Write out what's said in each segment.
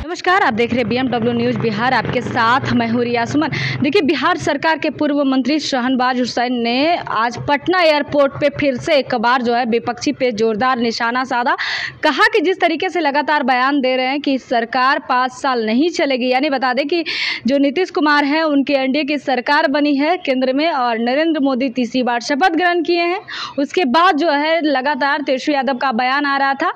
नमस्कार, आप देख रहे हैं BMW न्यूज़ बिहार। आपके साथ मैं हूं रिया सुमन। देखिए, बिहार सरकार के पूर्व मंत्री शहनवाज हुसैन ने आज पटना एयरपोर्ट पे फिर से एक बार जो है विपक्षी पे जोरदार निशाना साधा। कहा कि जिस तरीके से लगातार बयान दे रहे हैं कि सरकार 5 साल नहीं चलेगी, यानी बता दें कि जो नीतीश कुमार हैं उनके एनडीए की सरकार बनी है केंद्र में और नरेंद्र मोदी तीसरी बार शपथ ग्रहण किए हैं। उसके बाद जो है लगातार तेजस्वी यादव का बयान आ रहा था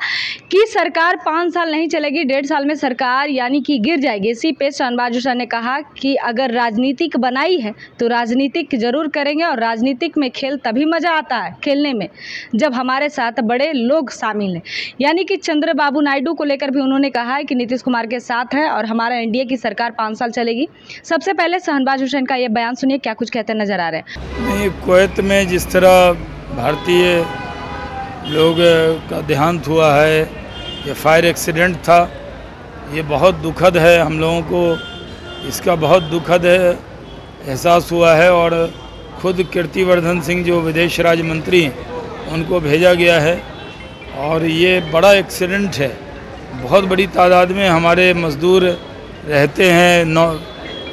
कि सरकार 5 साल नहीं चलेगी, 1.5 साल में सरकार यानी कि गिर जाएगी। इसी पे शहनवाज हुसैन ने कहा कि अगर राजनीतिक बनाई है तो राजनीतिक जरूर करेंगे और राजनीतिक में खेल तभी मजा आता है खेलने में जब हमारे साथ बड़े लोग शामिल हैं। यानी कि चंद्रबाबू नायडू को लेकर भी उन्होंने कहा है कि नीतीश कुमार के साथ है और हमारा एनडीए की सरकार 5 साल चलेगी। सबसे पहले शहनवाज हुसैन का ये बयान सुनिए, क्या कुछ कहते नजर आ रहे हैं। नहीं, कुवैत में जिस तरह भारतीय लोग का देहांत हुआ है, ये फायर एक्सीडेंट था, ये बहुत दुखद है। हम लोगों को इसका बहुत दुखद एहसास हुआ है और खुद कीर्तिवर्धन सिंह जो विदेश राज्य मंत्री हैं उनको भेजा गया है और ये बड़ा एक्सीडेंट है। बहुत बड़ी तादाद में हमारे मज़दूर रहते हैं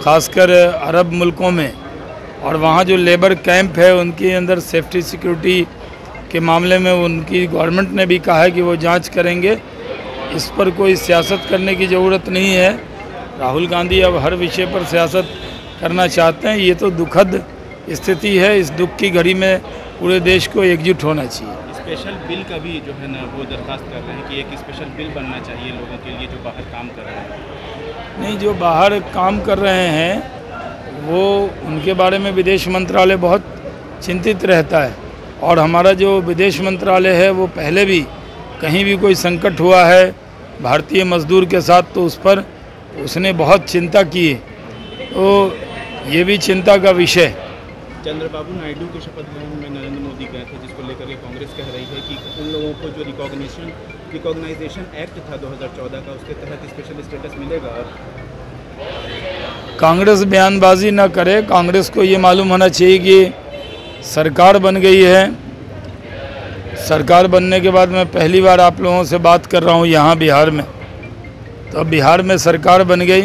खासकर अरब मुल्कों में, और वहाँ जो लेबर कैंप है उनके अंदर सेफ्टी सिक्योरिटी के मामले में उनकी गवर्नमेंट ने भी कहा है कि वो जांच करेंगे। इस पर कोई सियासत करने की ज़रूरत नहीं है। राहुल गांधी अब हर विषय पर सियासत करना चाहते हैं। ये तो दुखद स्थिति है। इस दुख की घड़ी में पूरे देश को एकजुट होना चाहिए। स्पेशल बिल का भी जो है ना वो दरख्वास्त कर रहे हैं कि एक स्पेशल बिल बनना चाहिए लोगों के लिए जो बाहर काम कर रहे हैं। नहीं, जो बाहर काम कर रहे हैं वो उनके बारे में विदेश मंत्रालय बहुत चिंतित रहता है और हमारा जो विदेश मंत्रालय है वो पहले भी कहीं भी कोई संकट हुआ है भारतीय मजदूर के साथ तो उस पर उसने बहुत चिंता की है, तो ये भी चिंता का विषय। चंद्रबाबू नायडू के शपथ ग्रहण में नरेंद्र मोदी गए थे, जिसको लेकर के कांग्रेस कह रही है कि उन लोगों को जो रिकॉग्नाइजेशन एक्ट था 2014 का, उसके तहत स्पेशल स्टेटस मिलेगा। कांग्रेस बयानबाजी न करे। कांग्रेस को ये मालूम होना चाहिए कि सरकार बन गई है। सरकार बनने के बाद मैं पहली बार आप लोगों से बात कर रहा हूँ यहाँ बिहार में। तो बिहार में सरकार बन गई।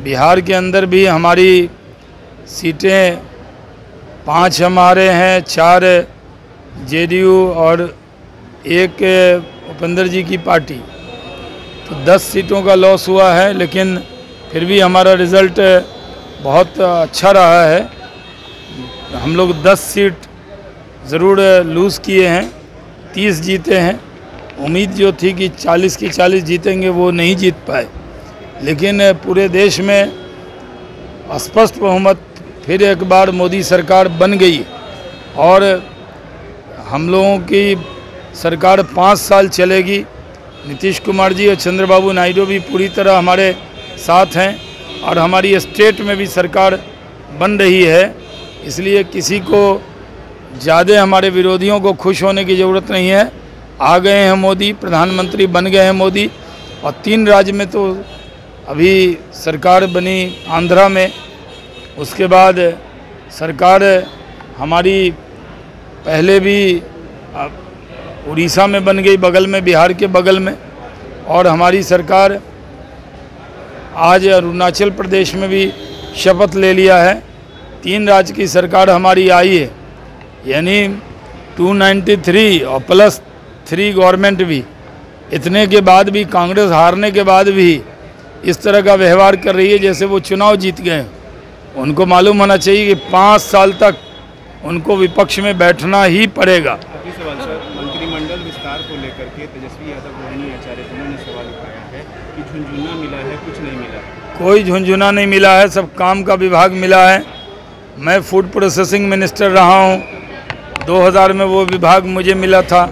बिहार के अंदर भी हमारी सीटें 5 हमारे हैं, 4 जेडीयू और 1 उपेंद्र जी की पार्टी, तो 10 सीटों का लॉस हुआ है। लेकिन फिर भी हमारा रिज़ल्ट बहुत अच्छा रहा है। हम लोग 10 सीट ज़रूर लूज़ किए हैं, 30 जीते हैं। उम्मीद जो थी कि 40 की 40 जीतेंगे वो नहीं जीत पाए, लेकिन पूरे देश में स्पष्ट बहुमत फिर एक बार मोदी सरकार बन गई और हम लोगों की सरकार 5 साल चलेगी। नीतीश कुमार जी और चंद्रबाबू नायडू भी पूरी तरह हमारे साथ हैं और हमारी स्टेट में भी सरकार बन रही है। इसलिए किसी को ज़्यादा हमारे विरोधियों को खुश होने की ज़रूरत नहीं है। आ गए हैं मोदी, प्रधानमंत्री बन गए हैं मोदी, और 3 राज्य में तो अभी सरकार बनी, आंध्रा में, उसके बाद सरकार हमारी पहले भी उड़ीसा में बन गई, बगल में, बिहार के बगल में, और हमारी सरकार आज अरुणाचल प्रदेश में भी शपथ ले लिया है। 3 राज्य की सरकार हमारी आई है, यानी 293 और प्लस 3 गवर्नमेंट भी। इतने के बाद भी कांग्रेस हारने के बाद भी इस तरह का व्यवहार कर रही है जैसे वो चुनाव जीत गए। उनको मालूम होना चाहिए कि 5 साल तक उनको विपक्ष में बैठना ही पड़ेगा। अभी सवाल सर, मंत्रिमंडल विस्तार को लेकर के तेजस्वी यादव, रोहिणी आचार्य दोनों ने सवाल उठाया है कि झुंझुना मिला है, कुछ नहीं मिला। कोई झुंझुना नहीं मिला है, सब काम का विभाग मिला है। मैं फूड प्रोसेसिंग मिनिस्टर रहा हूँ, 2000 में वो विभाग मुझे मिला था।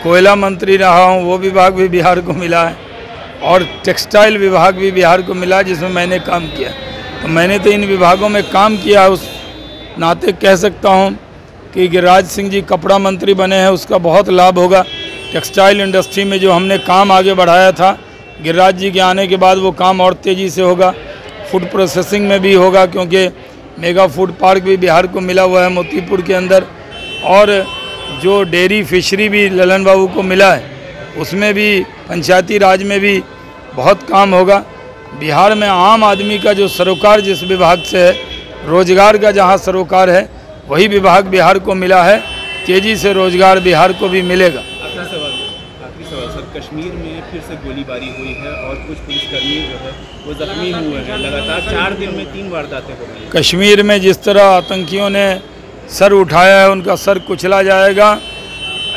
कोयला मंत्री रहा हूँ, वो विभाग भी बिहार को मिला है, और टेक्सटाइल विभाग भी बिहार को मिला जिसमें मैंने काम किया। तो मैंने तो इन विभागों में काम किया, उस नाते कह सकता हूँ कि गिरिराज सिंह जी कपड़ा मंत्री बने हैं, उसका बहुत लाभ होगा। टेक्सटाइल इंडस्ट्री में जो हमने काम आगे बढ़ाया था, गिरिराज जी के आने के बाद वो काम और तेज़ी से होगा। फूड प्रोसेसिंग में भी होगा, क्योंकि मेगा फूड पार्क भी बिहार को मिला हुआ है मोतीपुर के अंदर, और जो डेयरी फिशरी भी ललन बाबू को मिला है उसमें भी पंचायती राज में भी बहुत काम होगा। बिहार में आम आदमी का जो सरोकार जिस विभाग से है, रोजगार का जहां सरोकार है वही विभाग बिहार को मिला है। तेज़ी से रोजगार बिहार को भी मिलेगा। आखिरी सवाल सर, कश्मीर में फिर से गोलीबारी हुई है और कुछ पुलिसकर्मी जो है वो जख्मी हुए हैं। लगातार 4 दिन में 3 वारदातें हो गई। कश्मीर में जिस तरह आतंकियों ने सर उठाया है उनका सर कुचला जाएगा।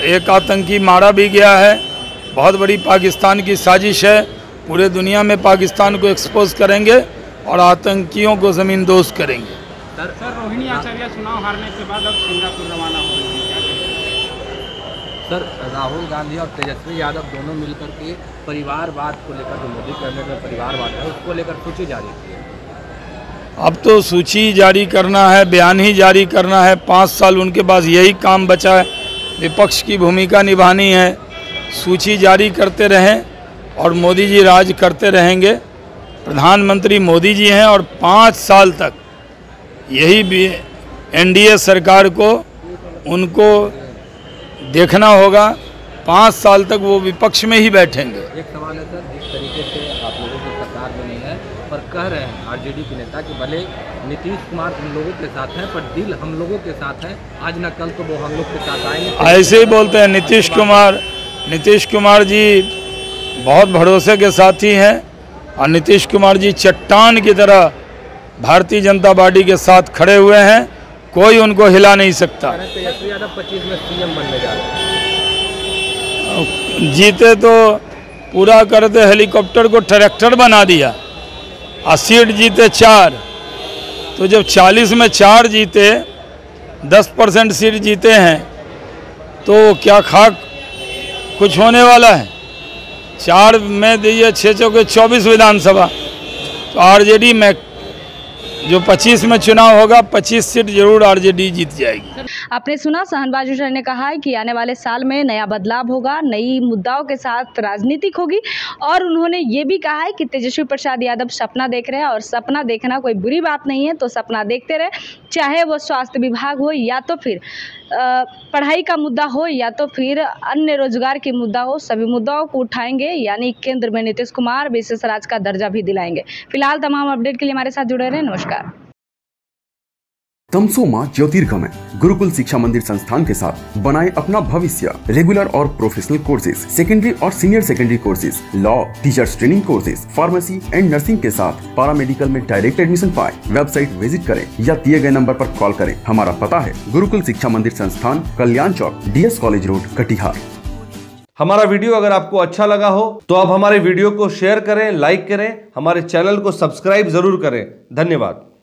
एक आतंकी मारा भी गया है। बहुत बड़ी पाकिस्तान की साजिश है। पूरे दुनिया में पाकिस्तान को एक्सपोज करेंगे और आतंकियों को ज़मींदोज़ करेंगे। सर रोहिणी आचार्य चुनाव हारने के बाद अब सिंगापुर रवाना हो रहे हैं, क्या कहेंगे? सर राहुल गांधी और तेजस्वी यादव दोनों मिलकर के परिवारवाद को लेकर, जो मोदी कहने का परिवारवाद है उसको लेकर सूची जारी की है। अब तो सूची जारी करना है, बयान ही जारी करना है। 5 साल उनके पास यही काम बचा है, विपक्ष की भूमिका निभानी है। सूची जारी करते रहें और मोदी जी राज करते रहेंगे। प्रधानमंत्री मोदी जी हैं और 5 साल तक यही भी एनडीए सरकार को उनको देखना होगा। 5 साल तक वो विपक्ष में ही बैठेंगे। एक सवाल है सर, जिस तरीके से आप लोगों की सरकार बनी है पर कह रहे हैं आरजेडी के नेता कि भले नीतीश कुमार हम लोगों के साथ हैं पर दिल हम लोगों के साथ है, आज न कल तो वो हम लोग के साथ आएंगे। ऐसे ही बोलते हैं। नीतीश कुमार जी बहुत भरोसे के साथी हैं और नीतीश कुमार जी चट्टान की तरह भारतीय जनता पार्टी के साथ खड़े हुए हैं। कोई उनको हिला नहीं सकता। तेजस्वी यादव 25 में सीएम बनने जा रहे हैं। जीते तो पूरा करते, हेलीकॉप्टर को ट्रैक्टर बना दिया और सीट जीते 4। तो जब 40 में 4 जीते, 10% सीट जीते हैं तो क्या खाक कुछ होने वाला है? 4 में दिए 6 चौके 24 विधानसभा। तो आरजेडी में जो 25 में चुनाव होगा 25 सीट जरूर आरजेडी जीत जाएगी। आपने सुना, शाहनवाज हुसैन ने कहा है कि आने वाले साल में नया बदलाव होगा, नई मुद्दाओं के साथ राजनीतिक होगी। और उन्होंने ये भी कहा है कि तेजस्वी प्रसाद यादव सपना देख रहे हैं और सपना देखना कोई बुरी बात नहीं है, तो सपना देखते रहे। चाहे वो स्वास्थ्य विभाग हो या तो फिर पढ़ाई का मुद्दा हो या तो फिर अन्य रोजगार की मुद्दा हो, सभी मुद्दाओं को उठाएंगे। यानी केंद्र में नीतीश कुमार विशेष राज्य का दर्जा भी दिलाएंगे। फिलहाल तमाम अपडेट के लिए हमारे साथ जुड़े रहें। नमस्कार। तमसोमा ज्योतिर्गमय गुरुकुल शिक्षा मंदिर संस्थान के साथ बनाए अपना भविष्य। रेगुलर और प्रोफेशनल कोर्सेज, सेकेंडरी और senior secondary courses, law, teachers training courses, pharmacy and nursing के साथ पैरामेडिकल में डायरेक्ट एडमिशन पाए। वेबसाइट विजिट करें या दिए गए नंबर पर कॉल करें। हमारा पता है गुरुकुल शिक्षा मंदिर संस्थान, कल्याण चौक, DS कॉलेज रोड, कटिहार। हमारा वीडियो अगर आपको अच्छा लगा हो तो आप हमारे वीडियो को शेयर करें, लाइक करें, हमारे चैनल को सब्सक्राइब जरूर करें। धन्यवाद।